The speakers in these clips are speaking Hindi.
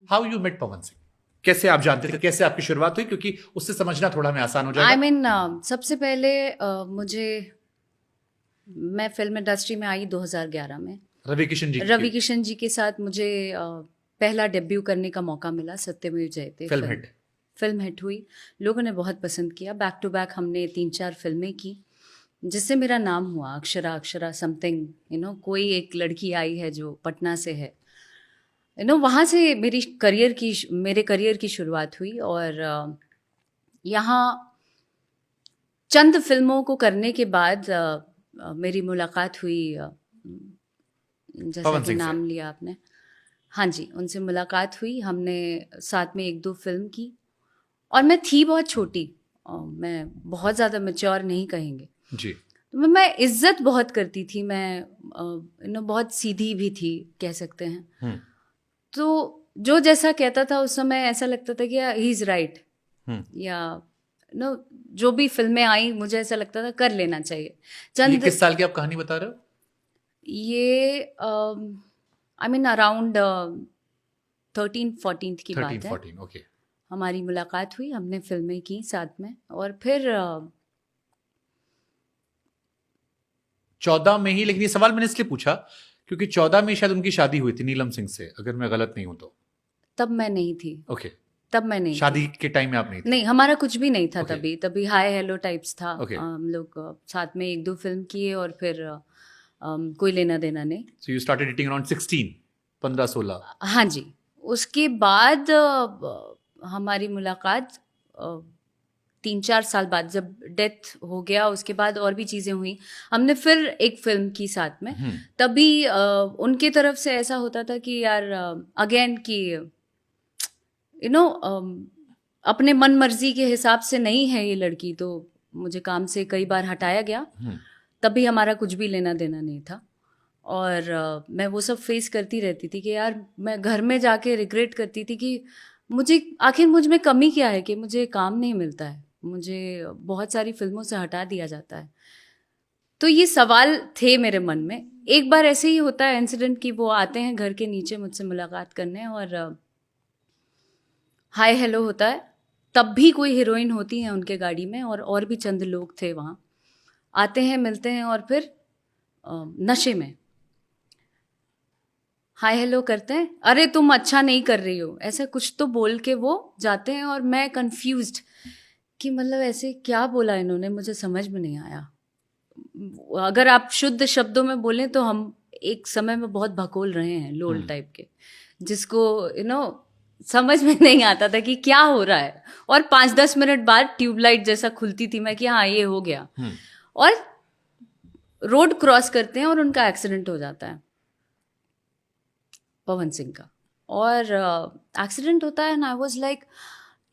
How you met Pawan Singh, कैसे आप जानते थे, कैसे आपकी शुरुआत हुई, क्योंकि उससे समझना थोड़ा हमें आसान हो जाएगा। आई मीन सबसे पहले मैं फिल्म इंडस्ट्री में आई 2011 में। रवि किशन जी के साथ मुझे पहला डेब्यू करने का मौका मिला। सत्यमेव जयते फिल्म हिट हुई, लोगों ने बहुत पसंद किया। बैक टू बैक हमने 3-4 फिल्में की, जिससे मेरा नाम हुआ। अक्षरा समथिंग, कोई एक लड़की आई है जो पटना से है, वहाँ से मेरे करियर की शुरुआत हुई। और यहाँ चंद फिल्मों को करने के बाद मेरी मुलाकात हुई, जैसा कि नाम लिया आपने। हाँ जी, उनसे मुलाकात हुई, हमने साथ में 1-2 फिल्म की। और मैं थी बहुत छोटी, मैं बहुत ज़्यादा मैच्योर नहीं कहेंगे जी। तो मैं इज्जत बहुत करती थी, मैं बहुत सीधी भी थी कह सकते हैं। तो जो जैसा कहता था उस समय ऐसा लगता था कि ही इज़ राइट, या जो भी फिल्में आई मुझे ऐसा लगता था कर लेना चाहिए। ये किस साल की आप कहानी बता रहे हो? ये आई मीन अराउंड 13-14 की बात है। 13-14, ओके। हमारी मुलाकात हुई, हमने फिल्में की साथ में, और फिर 14 में ही। लेकिन ये सवाल मैंने इसलिए पूछा क्योंकि 14 में शायद उनकी शादी हुई थी नीलम सिंह से, अगर मैं गलत नहीं हूं तो। तब मैं नहीं थी। ओके। तब मैं नहीं शादी के टाइम में आप नहीं थी? नहीं, हमारा कुछ भी नहीं था। तभी हाय हेलो टाइप्स था। हम लोग साथ में 1-2 फिल्म किए और फिर कोई लेना देना नहीं। So you started dating around 16, 15-16। हाँ जी। उसके बाद हमारी मुलाकात 3-4 साल बाद, जब डेथ हो गया, उसके बाद और भी चीज़ें हुई। हमने फिर एक फिल्म की साथ में। तभी उनके तरफ से ऐसा होता था कि यार अगेन कि अपने मन मर्जी के हिसाब से नहीं है ये लड़की, तो मुझे काम से कई बार हटाया गया। तभी हमारा कुछ भी लेना देना नहीं था। और मैं वो सब फेस करती रहती थी कि यार मैं घर में जाके रिग्रेट करती थी कि आखिर मुझ में कमी क्या है कि मुझे काम नहीं मिलता है, मुझे बहुत सारी फिल्मों से हटा दिया जाता है। तो ये सवाल थे मेरे मन में। एक बार ऐसे ही होता है इंसिडेंट कि वो आते हैं घर के नीचे मुझसे मुलाकात करने, और हाय हेलो होता है। तब भी कोई हीरोइन होती है उनके गाड़ी में, और भी चंद लोग थे वहाँ। आते हैं, मिलते हैं, और फिर नशे में हाय हेलो करते हैं, अरे तुम अच्छा नहीं कर रही हो, ऐसा कुछ तो बोल के वो जाते हैं। और मैं कंफ्यूज्ड कि मतलब ऐसे क्या बोला इन्होंने, मुझे समझ में नहीं आया। अगर आप शुद्ध शब्दों में बोलें तो हम एक समय में बहुत भकोल रहे हैं, लोल टाइप के, जिसको समझ में नहीं आता था कि क्या हो रहा है। और 5-10 मिनट बाद ट्यूबलाइट जैसा खुलती थी मैं कि हाँ ये हो गया। और रोड क्रॉस करते हैं और उनका एक्सीडेंट हो जाता है, पवन सिंह का। और एक्सीडेंट होता है ना, आई वाज लाइक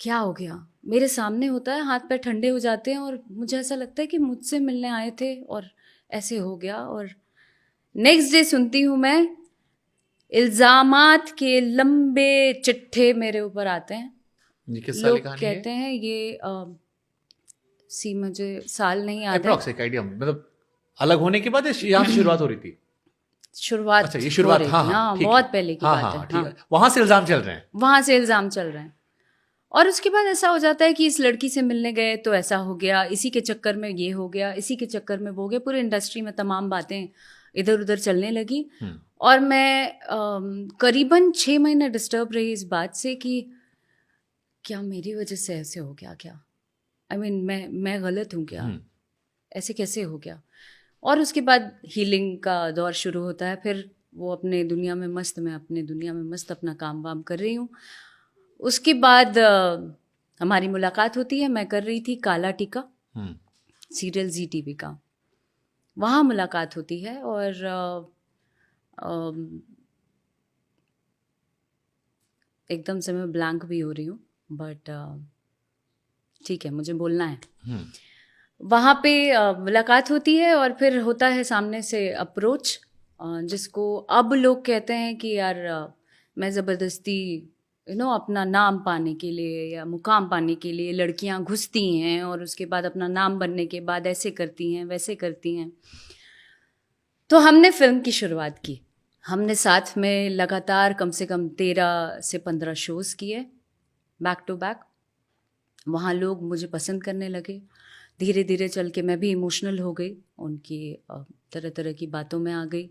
क्या हो गया। मेरे सामने होता है, हाथ पैर ठंडे हो जाते हैं, और मुझे ऐसा लगता है कि मुझसे मिलने आए थे और ऐसे हो गया। और नेक्स्ट डे सुनती हूँ मैं, इल्जामात के लंबे चिट्ठे मेरे ऊपर आते हैं। लोग कहते हैं ये मुझे साल नहीं याद है, एक आइडिया, मतलब अलग होने के बाद यहाँ से शुरुआत हो रही थी। शुरुआत, अच्छा, ये शुरुआत, हाँ, बहुत पहले की बात है। ठीक है, वहां से इल्जाम चल रहे हैं। वहां से इल्जाम चल रहे हैं। और उसके बाद ऐसा हो जाता है कि इस लड़की से मिलने गए तो ऐसा हो गया, इसी के चक्कर में ये हो गया, इसी के चक्कर में वो हो गया। पूरी इंडस्ट्री में तमाम बातें इधर उधर चलने लगी। और मैं करीबन 6 महीने डिस्टर्ब रही इस बात से कि क्या मेरी वजह से ऐसे हो गया, क्या आई मीन मैं गलत हूँ क्या, ऐसे कैसे हो गया। और उसके बाद हीलिंग का दौर शुरू होता है। फिर वो अपने दुनिया में मस्त, मैं अपने दुनिया में मस्त अपना काम वाम कर रही हूँ। उसके बाद हमारी मुलाकात होती है। मैं कर रही थी काला टीका, सीरियल ZTV का, वहाँ मुलाकात होती है। और एकदम से मैं ब्लैंक भी हो रही हूँ, बट ठीक है, मुझे बोलना है। वहाँ पे मुलाकात होती है, और फिर होता है सामने से अप्रोच, जिसको अब लोग कहते हैं कि यार मैं ज़बरदस्ती अपना नाम पाने के लिए या मुकाम पाने के लिए लड़कियां घुसती हैं, और उसके बाद अपना नाम बनने के बाद ऐसे करती हैं वैसे करती हैं। तो हमने फिल्म की शुरुआत की। हमने साथ में लगातार कम से कम 13 से 15 शोज़ किए बैक टू बैक। वहाँ लोग मुझे पसंद करने लगे। धीरे धीरे चल के मैं भी इमोशनल हो गई, उनकी तरह तरह की बातों में आ गई।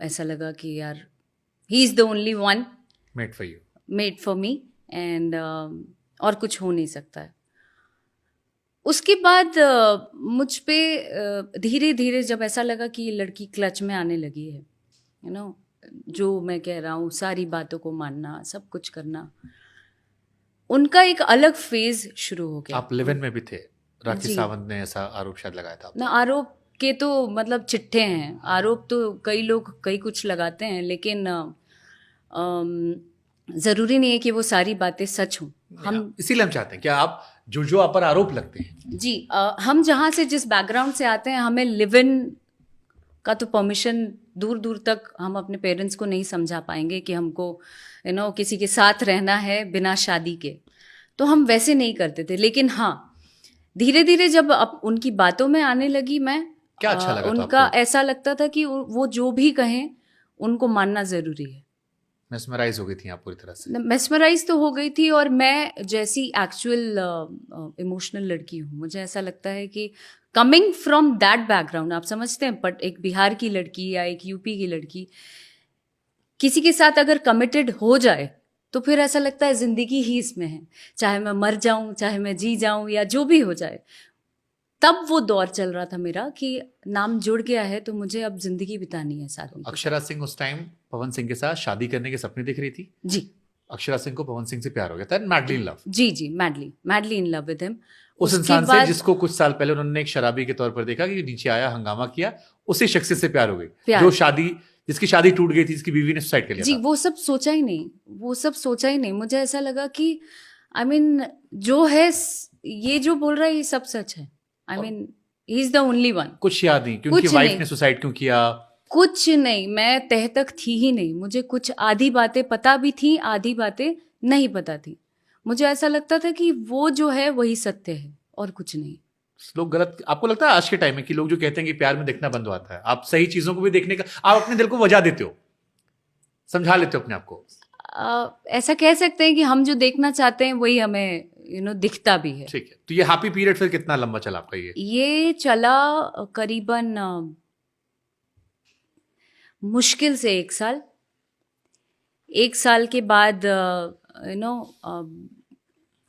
ऐसा लगा कि यार he is the only one made for you, made for me, and और कुछ हो नहीं सकता है। उसके बाद मुझ पे धीरे धीरे जब ऐसा लगा कि ये लड़की क्लच में आने लगी है, यू नो, जो मैं कह रहा हूँ सारी बातों को मानना, सब कुछ करना, उनका एक अलग फेज शुरू हो गया। आप लिव इन में भी थे, राखी जी। सावंत ने ऐसा आरोप शायद लगाया था आप ना, आरोप के तो मतलब चिट्ठे हैं। आरोप तो कई लोग कई कुछ लगाते हैं, लेकिन ज़रूरी नहीं है कि वो सारी बातें सच हों। हम इसीलिए हम चाहते हैं कि आप जो आप पर आरोप लगते हैं जी, हम जहाँ से जिस बैकग्राउंड से आते हैं, हमें लिव इन का तो परमिशन दूर दूर तक हम अपने पेरेंट्स को नहीं समझा पाएंगे कि हमको यू नो किसी के साथ रहना है बिना शादी के, तो हम वैसे नहीं करते थे। लेकिन हाँ, धीरे धीरे जब अब उनकी बातों में आने लगी मैं, क्या अच्छा लगा था उनका आपको? ऐसा लगता था कि वो जो भी कहें उनको मानना ज़रूरी है। मेस्मराइज हो गई थी आप पूरी तरह से? मेस्मराइज तो हो गई थी, और मैं जैसी एक्चुअल इमोशनल लड़की हूँ, मुझे ऐसा लगता है कि कमिंग फ्रॉम दैट बैकग्राउंड, आप समझते हैं, बट एक बिहार की लड़की या एक यूपी की लड़की किसी के साथ अगर कमिटेड हो जाए तो फिर ऐसा लगता है ज़िंदगी ही इसमें है, चाहे मैं मर जाऊं, चाहे मैं जी जाऊं, या जो भी हो जाए। तब वो दौर चल रहा था मेरा कि नाम जुड़ गया है तो मुझे अब ज़िंदगी बितानी है साथ में। अक्षरा सिंह उस टाइम पवन सिंह के साथ शादी करने के सपने देख रही थी। जी अक्षरा सिंह को पवन सिंह से प्यार हो गया था, मैडली इन लव। जी जी, madly in love with him. उस इंसान से जिसको कुछ साल पहले उन्होंने एक शराबी के तौर पर देखा कि नीचे आया, हंगामा किया, उसी शख्सियत से प्यार हो गई, जो जिसकी शादी टूट गई थी, जिसकी बीवी ने सुसाइड कर लिया जी था। वो सब सोचा ही नहीं। मुझे ऐसा लगा कि आई मीन जो है, ये जो बोल रहा है ये सब सच है। I mean he is the only one. कुछ याद नहीं कि उनकी वाइफ ने सुसाइड क्यों किया? कुछ नहीं, मैं तह तक थी ही नहीं। मुझे कुछ आधी बातें पता भी थी, आधी बातें नहीं पता थी। मुझे ऐसा लगता था कि वो जो है वही सत्य है और कुछ नहीं। लोग गलत, आपको लगता है आज के टाइम में कि लोग जो कहते हैं कि प्यार में देखना बंद होता है, आप सही चीजों को भी देखने का, आप अपने दिल को वजह देते हो, समझा लेते हो अपने आप को? ऐसा कह सकते हैं कि हम जो देखना चाहते हैं वही हमें दिखता भी है। ठीक है, तो ये हैप्पी पीरियड फिर कितना लंबा चला आपका? ये चला करीबन मुश्किल से 1 साल। 1 साल के बाद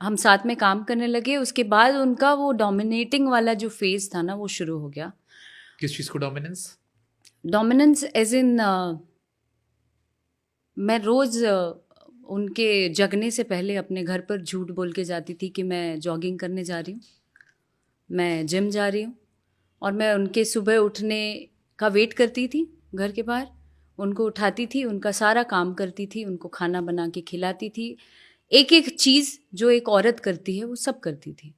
हम साथ में काम करने लगे। उसके बाद उनका वो डोमिनेटिंग वाला जो फेज था ना, वो शुरू हो गया। किस चीज को डोमिनेंस? डोमिनेंस एज इन मैं रोज उनके जगने से पहले अपने घर पर झूठ बोल के जाती थी कि मैं जॉगिंग करने जा रही हूँ, मैं जिम जा रही हूँ, और मैं उनके सुबह उठने का वेट करती थी घर के बाहर। उनको उठाती थी, उनका सारा काम करती थी, उनको खाना बना के खिलाती थी। एक एक चीज़ जो एक औरत करती है वो सब करती थी।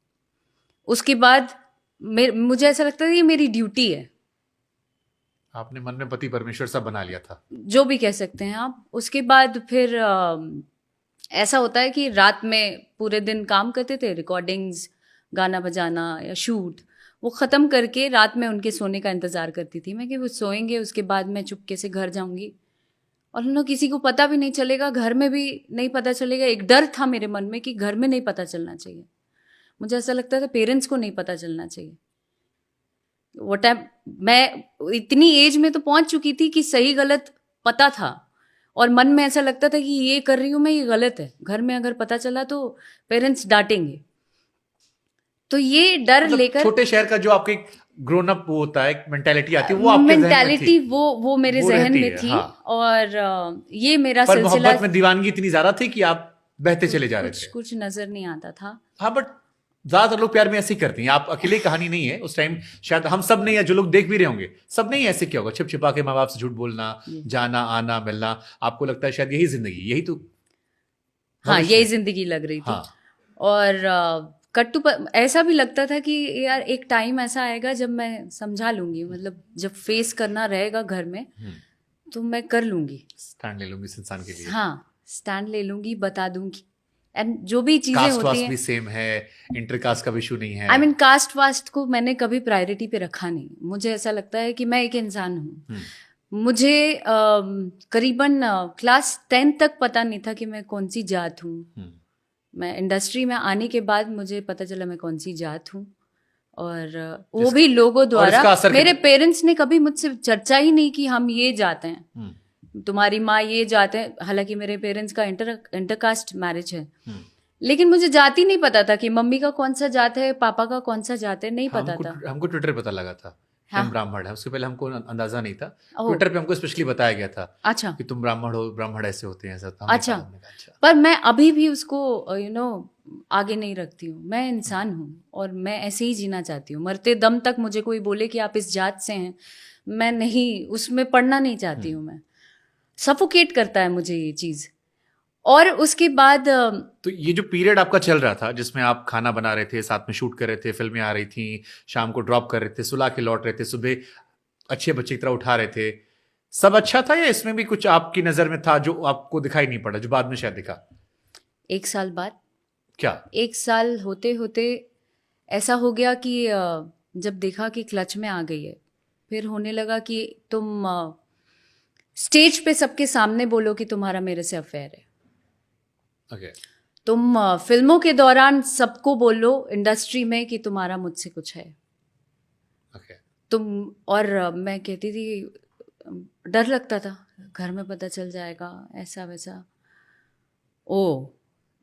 उसके बाद मुझे ऐसा लगता था ये मेरी ड्यूटी है। आपने मन में पति परमेश्वर सा बना लिया था, जो भी कह सकते हैं आप। उसके बाद फिर ऐसा होता है कि रात में पूरे दिन काम करते थे, रिकॉर्डिंग्स, गाना बजाना या शूट, वो ख़त्म करके रात में उनके सोने का इंतज़ार करती थी मैं कि वो सोएंगे, उसके बाद मैं चुपके से घर जाऊंगी और उन्होंने किसी को पता भी नहीं चलेगा, घर में भी नहीं पता चलेगा। एक डर था मेरे मन में कि घर में नहीं पता चलना चाहिए। मुझे ऐसा लगता था पेरेंट्स को नहीं पता चलना चाहिए। वो टाइम मैं इतनी एज में तो पहुंच चुकी थी कि सही गलत पता था, और मन में ऐसा लगता था कि ये कर रही हूँ मैं, ये गलत है। घर में अगर पता चला तो पेरेंट्स डांटेंगे, तो ये डर मतलब लेकर छोटे शहर का जो आपके ग्रोन अप होता है, मेंटालिटी आती है, वो आपके जहन में मेंटालिटी थी। वो मेरे जहन में थी। हाँ। और ये मेरा पर सिलसिला, मोहब्बत में दीवानगी इतनी ज्यादा थी कि आप बहते चले जा रहे थे। कुछ नजर नहीं आता था। हाँ, बट ज्यादातर लोग प्यार में ऐसे ही करते हैं। आप अकेले कहानी नहीं है उस टाइम, शायद हम सब नहीं है, जो लोग देख भी रहे होंगे सब नहीं ऐसे क्या होगा, छिप छिपा के माँ बाप से झूठ बोलना, जाना आना मिलना। आपको लगता है शायद यही जिंदगी, यही तो? हाँ, यही जिंदगी लग रही थी। हाँ। और कट्टू ऐसा भी लगता था कि यार एक टाइम ऐसा आएगा जब मैं समझा लूंगी, मतलब जब फेस करना रहेगा घर में तो मैं कर लूंगी, स्टैंड ले लूंगी इस इंसान के लिए। हाँ, स्टैंड ले लूंगी, बता दूंगी। एंड जो भी चीजें कास्ट होती वास्ट हैं, भी सेम है, इंटरकास्ट का इशू नहीं है। आई मीन कास्ट वास्ट को मैंने कभी प्रायोरिटी पे रखा नहीं। मुझे ऐसा लगता है कि मैं एक इंसान हूँ, मुझे करीबन क्लास 10 तक पता नहीं था कि मैं कौन सी जात हूँ। मैं इंडस्ट्री में आने के बाद मुझे पता चला मैं कौन सी जात हूँ। और वो भी लोगों द्वारा। मेरे पेरेंट्स ने कभी मुझसे चर्चा ही नहीं की हम ये जाते हैं, तुम्हारी माँ ये जाते हैं। हालांकि मेरे पेरेंट्स का इंटरकास्ट मैरिज है, लेकिन मुझे जाति नहीं पता था कि मम्मी का कौन सा जात है, पापा का कौन सा जात है, नहीं पता था। हमको ट्विटर पता लगा था कि हम ब्राह्मण है, उसके पहले हमको अंदाजा नहीं था। ट्विटर पे हमको स्पेशली बताया गया था अच्छा कि तुम ब्राह्मण हो, ब्राह्मण ऐसे होते हैं, ऐसा था। अच्छा, पर मैं अभी भी उसको आगे नहीं रखती हूँ। मैं इंसान हूँ और मैं ऐसे ही जीना चाहती हूँ। मरते दम तक मुझे कोई बोले कि आप इस जात से हैं, मैं नहीं, उसमें पढ़ना नहीं चाहती हूँ। मैं सफोकेट करता है मुझे ये चीज़। और उसके बाद तो ये जो पीरियड आपका चल रहा था जिसमें आप खाना बना रहे थे, साथ में शूट कर रहे थे, फिल्में आ रही थी, शाम को ड्रॉप कर रहे थे, सुला के लौट रहे थे, सुबह अच्छे बच्चे की तरह उठा रहे थे, सब अच्छा था या इसमें भी कुछ आपकी नजर में था जो आपको दिखाई नहीं पड़ा, जो बाद में शायद दिखा? 1 साल बाद क्या 1 साल होते होते ऐसा हो गया कि जब देखा कि क्लच में आ गई है, फिर होने लगा कि तुम स्टेज पे सबके सामने बोलो कि तुम्हारा मेरे से अफेयर है। okay. तुम फिल्मों के दौरान सबको बोलो इंडस्ट्री में कि तुम्हारा मुझसे कुछ है। okay. तुम और मैं कहती थी, डर लगता था घर में पता चल जाएगा, ऐसा वैसा। ओ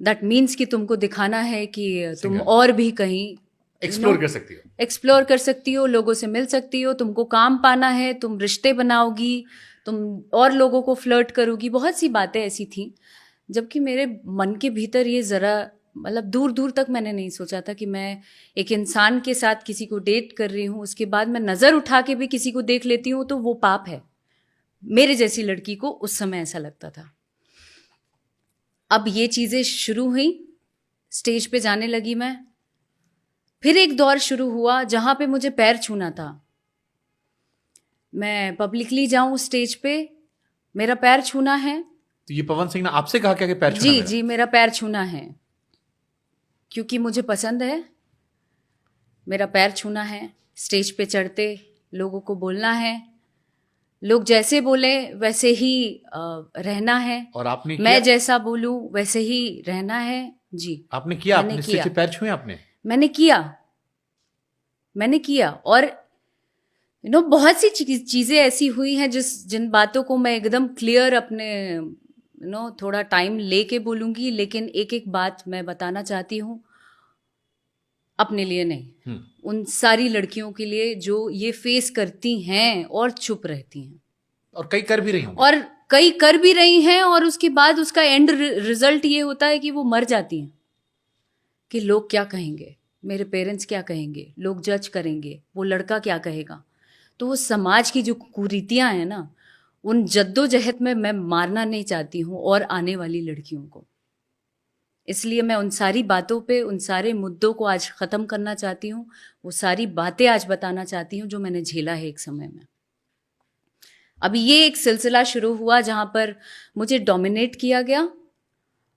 दैट मीन्स कि तुमको दिखाना है कि तुम और भी कहीं एक्सप्लोर कर सकती हो, एक्सप्लोर कर सकती हो, लोगों से मिल सकती हो, तुमको काम पाना है, तुम रिश्ते बनाओगी, तुम और लोगों को फ्लर्ट करोगी। बहुत सी बातें ऐसी थी, जबकि मेरे मन के भीतर ये ज़रा मतलब दूर दूर तक मैंने नहीं सोचा था कि मैं एक इंसान के साथ किसी को डेट कर रही हूँ, उसके बाद मैं नज़र उठा के भी किसी को देख लेती हूँ तो वो पाप है। मेरे जैसी लड़की को उस समय ऐसा लगता था। अब ये चीज़ें शुरू हुई, स्टेज पे जाने लगी मैं। फिर एक दौर शुरू हुआ जहाँ पे मुझे पैर छूना था। मैं पब्लिकली जाऊँ स्टेज पे, मेरा पैर छूना है। तो ये पवन सिंह ने आपसे कहा क्या कि पैर छूना? जी, मेरा पैर छूना है, क्योंकि मुझे पसंद है। मेरा पैर छूना है, स्टेज पे चढ़ते लोगों को बोलना है, लोग जैसे बोले वैसे ही रहना है। और आपने मैं जैसा बोलूं वैसे ही रहना है। जी, आपने किया? आपने स्टेज पे पैर छुए? आपने? मैंने किया और बहुत सी चीज़ें ऐसी हुई हैं जिन बातों को मैं एकदम क्लियर अपने थोड़ा टाइम लेके बोलूँगी, लेकिन एक एक बात मैं बताना चाहती हूँ, अपने लिए नहीं, उन सारी लड़कियों के लिए जो ये फेस करती हैं और चुप रहती हैं, और कई कर भी रही होंगी, और कई कर भी रही हैं, और उसके बाद उसका एंड रिजल्ट ये होता है कि वो मर जाती हैं कि लोग क्या कहेंगे, मेरे पेरेंट्स क्या कहेंगे, लोग जज करेंगे, वो लड़का क्या कहेगा। तो वो समाज की जो कुरीतियाँ हैं ना, उन जद्दोजहद में मैं मारना नहीं चाहती हूँ और आने वाली लड़कियों को। इसलिए मैं उन सारी बातों पे, उन सारे मुद्दों को आज ख़त्म करना चाहती हूँ। वो सारी बातें आज बताना चाहती हूँ जो मैंने झेला है एक समय में। अभी ये एक सिलसिला शुरू हुआ जहाँ पर मुझे डोमिनेट किया गया,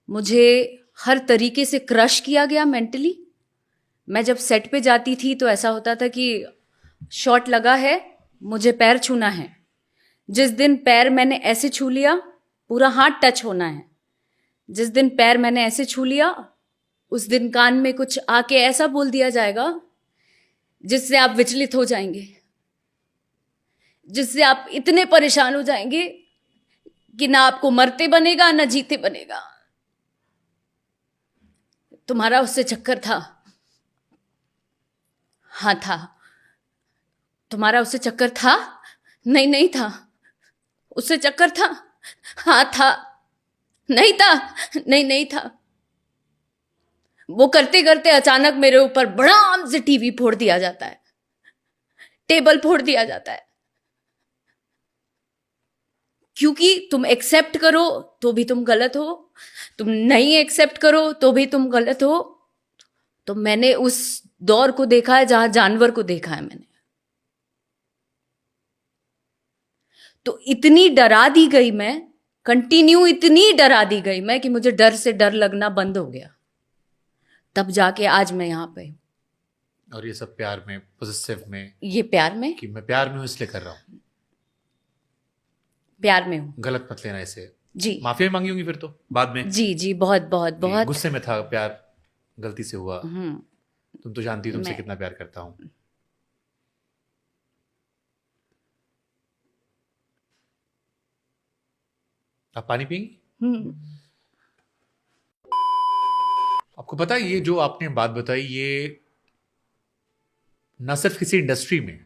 मुझे हर तरीके से क्रश किया गया मेंटली। मैं जब सेट पे जाती थी तो ऐसा होता था कि शॉट लगा है, मुझे पैर छूना है। जिस दिन पैर मैंने ऐसे छू लिया, पूरा हाथ टच होना है। जिस दिन पैर मैंने ऐसे छू लिया, उस दिन कान में कुछ आके ऐसा बोल दिया जाएगा जिससे आप विचलित हो जाएंगे, जिससे आप इतने परेशान हो जाएंगे कि ना आपको मरते बनेगा ना जीते बनेगा। तुम्हारा उससे चक्कर था? हाँ था। तुम्हारा उससे चक्कर था? नहीं था। उससे चक्कर था? हाँ था। नहीं था? नहीं था। वो करते करते अचानक मेरे ऊपर बड़ाम से टीवी फोड़ दिया जाता है, टेबल फोड़ दिया जाता है, क्योंकि तुम एक्सेप्ट करो तो भी तुम गलत हो, तुम नहीं एक्सेप्ट करो तो भी तुम गलत हो। तो मैंने उस दौर को देखा है जहां जानवर को देखा है मैंने। तो इतनी डरा दी गई मैं, कंटिन्यू इतनी डरा दी गई मैं कि मुझे डर से डर लगना बंद हो गया। तब जाके आज मैं यहाँ पे। और ये सब प्यार में, पॉजिटिव में, ये प्यार में, कि मैं प्यार में हूं इसलिए कर रहा हूं। प्यार में हूँ। गलत मत लेना इसे। जी माफी भी मांगी होंगी फिर तो बाद में? जी जी, बहुत बहुत कि बहुत। गुस्से में था, प्यार गलती से हुआ, हम्म। तुम तो जानती हो तुमसे मैं कितना प्यार करता हूँ। आप पानी पियेंगी? हम्म। आपको पता है ये जो आपने बात बताई, ये न सिर्फ किसी इंडस्ट्री में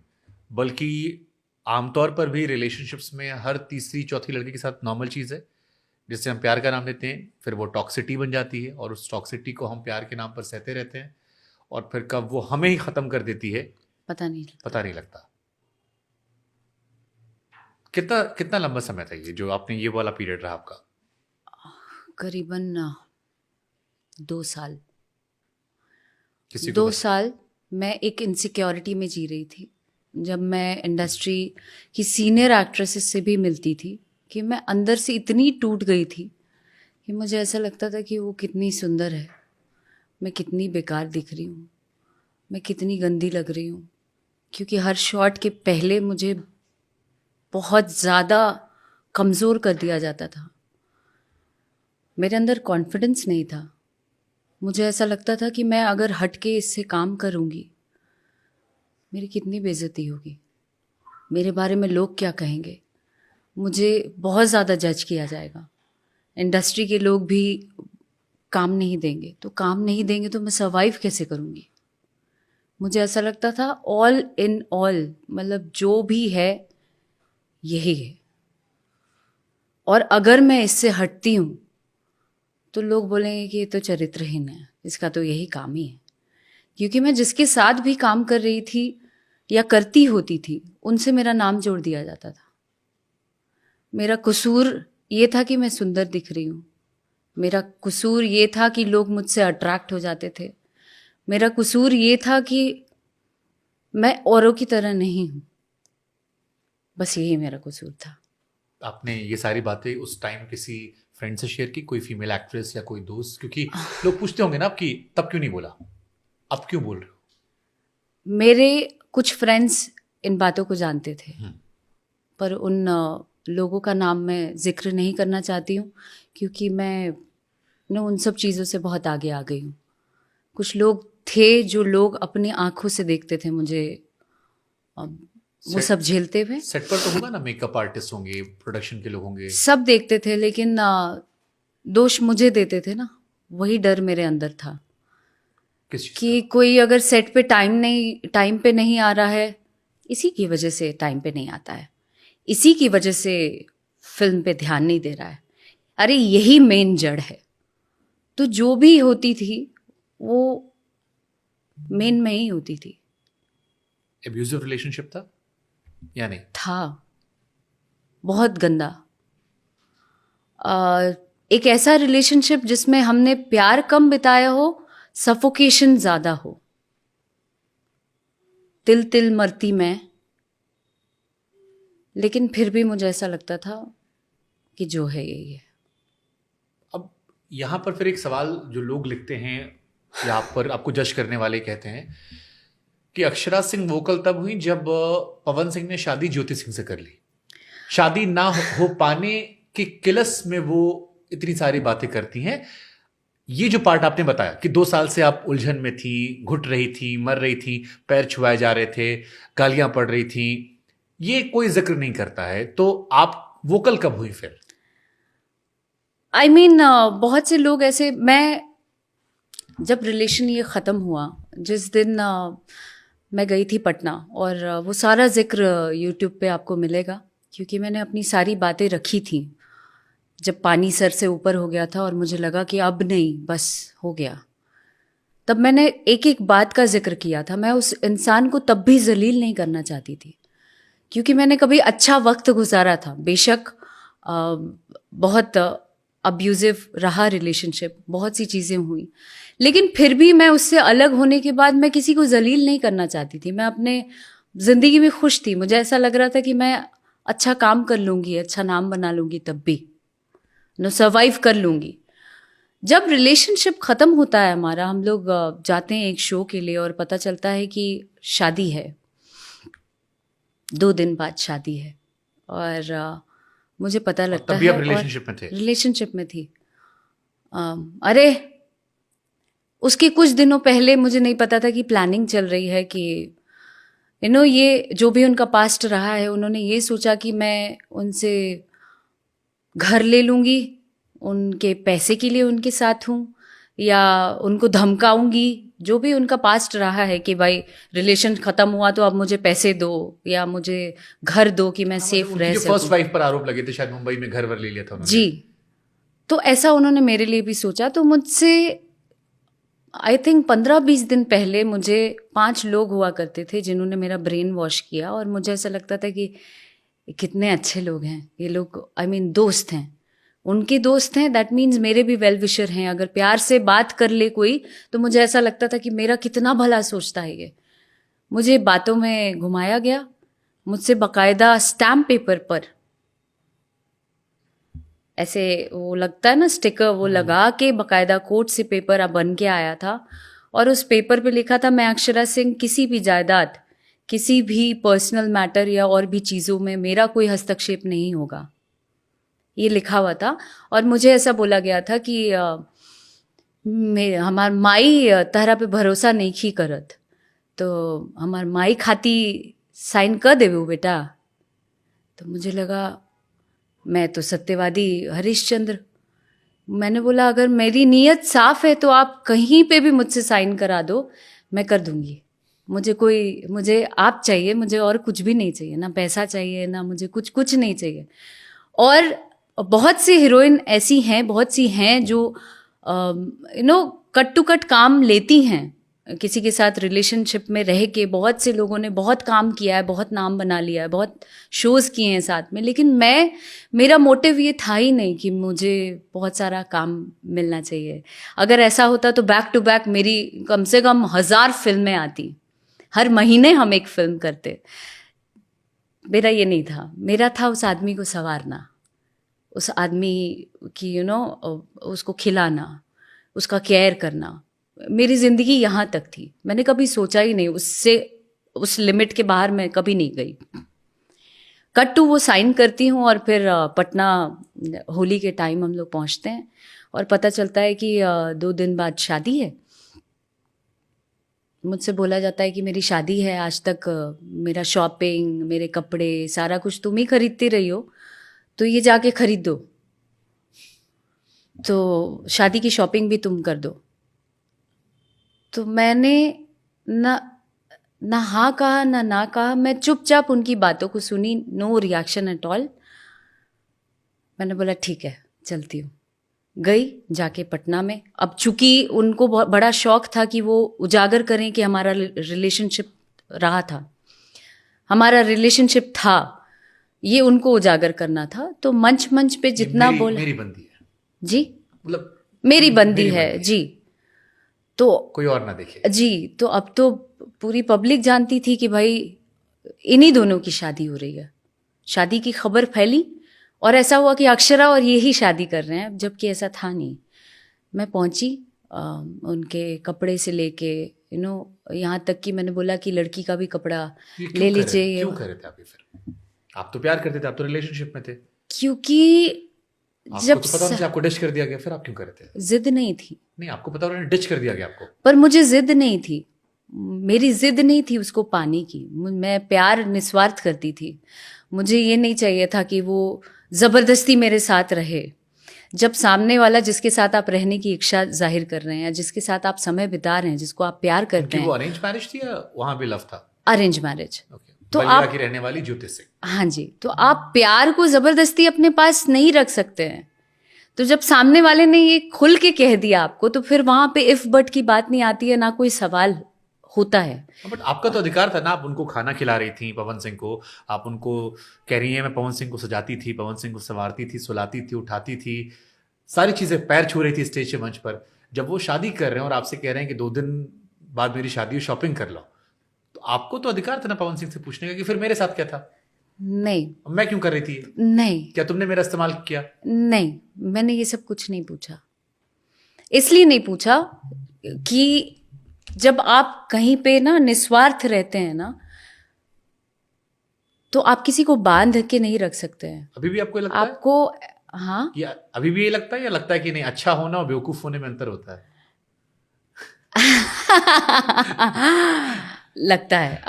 बल्कि आमतौर पर भी रिलेशनशिप्स में हर तीसरी चौथी लड़की के साथ नॉर्मल चीज़ है, जिससे हम प्यार का नाम लेते हैं, फिर वो टॉक्सिटी बन जाती है और उस टॉक्सिटी को हम प्यार के नाम पर सहते रहते हैं, और फिर कब वो हमें ही ख़त्म कर देती है पता नहीं लगता। पता नहीं लगता। कितना कितना लंबा समय था ये जो आपने, ये वाला पीरियड रहा आपका? करीबन 2 साल। किसी को 2 साल मैं एक इनसिक्योरिटी में जी रही थी। जब मैं इंडस्ट्री की सीनियर एक्ट्रेसेस से भी मिलती थी कि मैं अंदर से इतनी टूट गई थी कि मुझे ऐसा लगता था कि वो कितनी सुंदर है, मैं कितनी बेकार दिख रही हूँ, मैं कितनी गंदी लग रही हूँ। क्योंकि हर शॉट के पहले मुझे बहुत ज़्यादा कमज़ोर कर दिया जाता था। मेरे अंदर कॉन्फिडेंस नहीं था। मुझे ऐसा लगता था कि मैं अगर हट के इससे काम करूँगी, मेरी कितनी बेइज्जती होगी, मेरे बारे में लोग क्या कहेंगे, मुझे बहुत ज़्यादा जज किया जाएगा, इंडस्ट्री के लोग भी काम नहीं देंगे, तो काम नहीं देंगे तो मैं सर्वाइव कैसे करूँगी। मुझे ऐसा लगता था ऑल इन ऑल, मतलब जो भी है यही है, और अगर मैं इससे हटती हूँ तो लोग बोलेंगे कि ये तो चरित्रहीन है, इसका तो यही काम ही है। क्योंकि मैं जिसके साथ भी काम कर रही थी या करती होती थी, उनसे मेरा नाम जोड़ दिया जाता था। मेरा कसूर ये था कि मैं सुंदर दिख रही हूँ, मेरा कसूर ये था कि लोग मुझसे अट्रैक्ट हो जाते थे, मेरा कसूर ये था कि मैं औरों की तरह नहीं हूँ। बस यही मेरा कसूर था। आपने ये सारी बातें उस टाइम किसी फ्रेंड से शेयर की, कोई फीमेल एक्ट्रेस या कोई दोस्त? क्योंकि लोग पूछते होंगे ना आपकी, तब क्यों नहीं बोला, अब क्यों बोल रहे हो? मेरे कुछ फ्रेंड्स इन बातों को जानते थे, पर उन लोगों का नाम मैं जिक्र नहीं करना चाहती हूँ, क्योंकि मैं उन सब चीज़ों से बहुत आगे आ गई हूँ। कुछ लोग थे जो लोग अपनी आंखों से देखते थे मुझे, वो सब झेलते हुए। सेट पर तो होगा ना, मेकअप आर्टिस्ट होंगे, प्रोडक्शन के लोग होंगे, सब देखते थे, लेकिन दोष मुझे देते थे ना। वही डर मेरे अंदर था किस चीज़ कि का? कोई अगर सेट पे टाइम पे नहीं आ रहा है, इसी की वजह से टाइम पे नहीं आता है, इसी की वजह से फिल्म पे ध्यान नहीं दे रहा है, अरे यही मेन जड़ है। तो जो भी होती थी वो मेन में ही होती थी। एब्यूजिव रिलेशनशिप था या नहीं? था, बहुत गंदा। एक ऐसा रिलेशनशिप जिसमें हमने प्यार कम बिताया हो, सफोकेशन ज़्यादा हो। तिल तिल मरती मैं, लेकिन फिर भी मुझे ऐसा लगता था कि जो है यही है। अब यहाँ पर फिर एक सवाल जो लोग लिखते हैं या आप पर आपको जज करने वाले कहते हैं कि अक्षरा सिंह वोकल तब हुई जब पवन सिंह ने शादी ज्योति सिंह से कर ली। शादी ना हो पाने की किलस में वो इतनी सारी बातें करती हैं। ये जो पार्ट आपने बताया कि 2 साल से आप उलझन में थी, घुट रही थी, मर रही थी, पैर छुआए जा रहे थे, गालियां पड़ रही थी, ये कोई जिक्र नहीं करता है, तो आप वोकल कब हुई फिर? I mean, बहुत से लोग ऐसे, मैं जब रिलेशन ये ख़त्म हुआ, जिस दिन मैं गई थी पटना, और वो सारा जिक्र यूट्यूब पे आपको मिलेगा, क्योंकि मैंने अपनी सारी बातें रखी थी जब पानी सर से ऊपर हो गया था और मुझे लगा कि अब नहीं, बस हो गया। तब मैंने एक एक बात का जिक्र किया था। मैं उस इंसान को तब भी जलील नहीं करना चाहती थी, क्योंकि मैंने कभी अच्छा वक्त गुजारा था। बेशक बहुत अब्यूज़िव रहा रिलेशनशिप, बहुत सी चीज़ें हुई, लेकिन फिर भी मैं उससे अलग होने के बाद मैं किसी को जलील नहीं करना चाहती थी। मैं अपने ज़िंदगी में खुश थी। मुझे ऐसा लग रहा था कि मैं अच्छा काम कर लूँगी, अच्छा नाम बना लूँगी, तब भी सर्वाइव कर लूँगी। जब रिलेशनशिप ख़त्म होता है हमारा, हम लोग जाते हैं एक शो के लिए और पता चलता है कि शादी है, 2 दिन बाद शादी है, और मुझे पता लगता तभी है। आप रिलेशनशिप में थे? रिलेशनशिप में थी। अरे उसके कुछ दिनों पहले मुझे नहीं पता था कि प्लानिंग चल रही है कि ये जो भी उनका पास्ट रहा है, उन्होंने ये सोचा कि मैं उनसे घर ले लूँगी, उनके पैसे के लिए उनके साथ हूँ, या उनको धमकाऊंगी। जो भी उनका पास्ट रहा है कि भाई रिलेशन ख़त्म हुआ तो अब मुझे पैसे दो या मुझे घर दो कि मैं सेफ रह सकूं। फर्स्ट वाइफ पर आरोप लगे थे, शायद मुंबई में घर वर ले लिया था उन्होंने। जी, तो ऐसा उन्होंने मेरे लिए भी सोचा। तो मुझसे आई थिंक 15-20 दिन पहले मुझे 5 लोग हुआ करते थे जिन्होंने मेरा ब्रेन वॉश किया, और मुझे ऐसा लगता था कि कितने अच्छे लोग हैं ये लोग, आई मीन दोस्त हैं, उनके दोस्त हैं, दैट मीन्स मेरे भी वेल विशर हैं। अगर प्यार से बात कर ले कोई तो मुझे ऐसा लगता था कि मेरा कितना भला सोचता है ये। मुझे बातों में घुमाया गया, मुझसे बाकायदा स्टैम्प पेपर पर ऐसे वो लगता है ना स्टिकर, वो लगा के बाकायदा कोर्ट से पेपर अब बन के आया था, और उस पेपर पे लिखा था मैं अक्षरा सिंह किसी भी जायदाद, किसी भी पर्सनल मैटर या और भी चीज़ों में मेरा कोई हस्तक्षेप नहीं होगा, ये लिखा हुआ था। और मुझे ऐसा बोला गया था कि हमार माई तहरा पे भरोसा नहीं खी करत, तो हमार माई खाती साइन कर देवे बेटा। तो मुझे लगा मैं तो सत्यवादी हरिश्चंद्र। मैंने बोला अगर मेरी नीयत साफ है तो आप कहीं पे भी मुझसे साइन करा दो, मैं कर दूंगी। मुझे आप चाहिए, मुझे और कुछ भी नहीं चाहिए, ना पैसा चाहिए, ना मुझे कुछ नहीं चाहिए। और बहुत सी हीरोइन ऐसी हैं, बहुत सी हैं जो कट टू कट काम लेती हैं किसी के साथ रिलेशनशिप में रह के। बहुत से लोगों ने बहुत काम किया है, बहुत नाम बना लिया है, बहुत शोज़ किए हैं साथ में, लेकिन मेरा मोटिव ये था ही नहीं कि मुझे बहुत सारा काम मिलना चाहिए। अगर ऐसा होता तो बैक टू बैक मेरी कम से कम 1000 फिल्में आती, हर महीने हम एक फिल्म करते। मेरा ये नहीं था, मेरा था उस आदमी को संवारना, उस आदमी की उसको खिलाना, उसका केयर करना। मेरी ज़िंदगी यहाँ तक थी, मैंने कभी सोचा ही नहीं उससे, उस लिमिट के बाहर मैं कभी नहीं गई। कट टू वो साइन करती हूँ और फिर पटना होली के टाइम हम लोग पहुँचते हैं और पता चलता है कि 2 दिन बाद शादी है। मुझसे बोला जाता है कि मेरी शादी है, आज तक मेरा शॉपिंग, मेरे कपड़े, सारा कुछ तुम ही खरीदती रही हो, तो ये जाके खरीद दो, तो शादी की शॉपिंग भी तुम कर दो। तो मैंने ना हाँ कहा ना कहा, मैं चुपचाप उनकी बातों को सुनी, नो रिएक्शन एट ऑल। मैंने बोला ठीक है चलती हूँ। गई जाके पटना में। अब चूंकि उनको बहुत बड़ा शौक था कि वो उजागर करें कि हमारा रिलेशनशिप रहा था, हमारा रिलेशनशिप था, ये उनको उजागर करना था। तो मंच पे जितना बोला, मेरी बंदी है जी, मतलब मेरी बंदी है जी, तो कोई और ना देखे जी। तो अब तो पूरी पब्लिक जानती थी कि भाई इन्हीं दोनों की शादी हो रही है। शादी की खबर फैली और ऐसा हुआ कि अक्षरा और ये ही शादी कर रहे हैं, जबकि ऐसा था नहीं। मैं पहुंची, उनके कपड़े से लेके यहाँ तक कि मैंने बोला कि लड़की का भी कपड़ा ले लीजिए। क्यों कर रहे थे आप ये? फिर आप तो प्यार करते थे, आप तो रिलेशनशिप में थे। क्योंकि जब आपको तो पता नहीं, आपको डिश कर दिया गया, फिर आप क्यों कर रहे थे? जिद नहीं थी। नहीं, आपको पता उन्होंने डिच कर दिया गया आपको। पर मुझे जिद नहीं थी, मेरी जिद नहीं थी उसको पाने की। मैं प्यार निस्वार्थ करती थी। मुझे ये नहीं चाहिए था कि वो ज़बरदस्ती मेरे साथ रहे। जब सामने वाला जिसके साथ आप रहने की इच्छा जाहिर कर रहे हैं, या जिसके साथ आप समय बिता रहे हैं, जिसको आप प्यार करते हैं। वो अरेंज मैरिज थी या वहां भी लव था? Arrange marriage. तो आप की रहने वाली ज्योति सिंह। हाँ जी। तो आप प्यार को ज़बरदस्ती अपने पास नहीं रख सकते हैं। तो जब सामने वाले ने ये खुल के कह दिया आपको, तो फिर वहां पे इफ बट की बात नहीं आती है, ना कोई सवाल होता है। बट आपका तो अधिकार था ना, आप उनको खाना खिला रही थी पवन सिंह को, आप उनको कह रही हैं मैं पवन सिंह को सजाती थी, पवन सिंह को संवारती थी, सुलाती थी, उठाती थी, सारी चीजें, पैर छू रही थी स्टेज के मंच पर। जब वो शादी कर रहे हैं और आपसे कह रहे हैं कि 2 दिन बाद मेरी शादी, शॉपिंग कर लो, तो आपको तो अधिकार था ना पवन सिंह से पूछने का कि फिर मेरे साथ क्या था? नहीं। मैं क्यों कर रही थी? नहीं। क्या तुमने मेरा इस्तेमाल किया? नहीं, मैंने ये सब कुछ नहीं पूछा। इसलिए नहीं पूछा कि जब आप कहीं पे ना निस्वार्थ रहते हैं ना, तो आप किसी को बांध के नहीं रख सकते हैं अभी भी आपको ये लगता है आपको। हाँ, या अभी भी ये लगता है, या लगता है कि नहीं, अच्छा होना और बेवकूफ होने में अंतर होता है? लगता है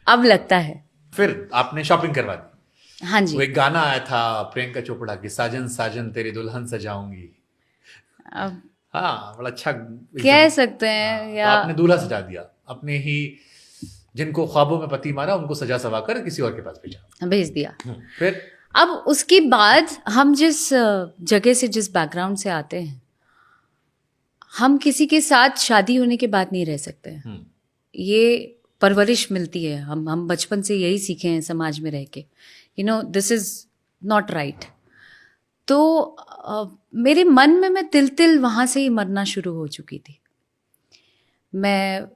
अब लगता है। फिर आपने शॉपिंग करवा दी। हाँ जी। वो एक गाना आया था प्रियंका चोपड़ा की, साजन साजन तेरी दुल्हन सजाऊंगी। अब हाँ, बड़ा अच्छा कह सकते हैं तो या आपने दूल्हा सजा दिया, अपने ही जिनको ख्वाबों में पति मारा उनको सजा सवा कर किसी और के पास भेजा। भेज दिया। फिर अब उसके बाद हम जिस जगह से, जिस बैकग्राउंड से आते हैं, हम किसी के साथ शादी होने के बाद नहीं रह सकते हैं। ये परवरिश मिलती है, हम बचपन से यही सीखे हैं समाज में रह के, दिस इज नॉट राइट। तो मेरे मन में मैं तिल तिल वहाँ से ही मरना शुरू हो चुकी थी। मैं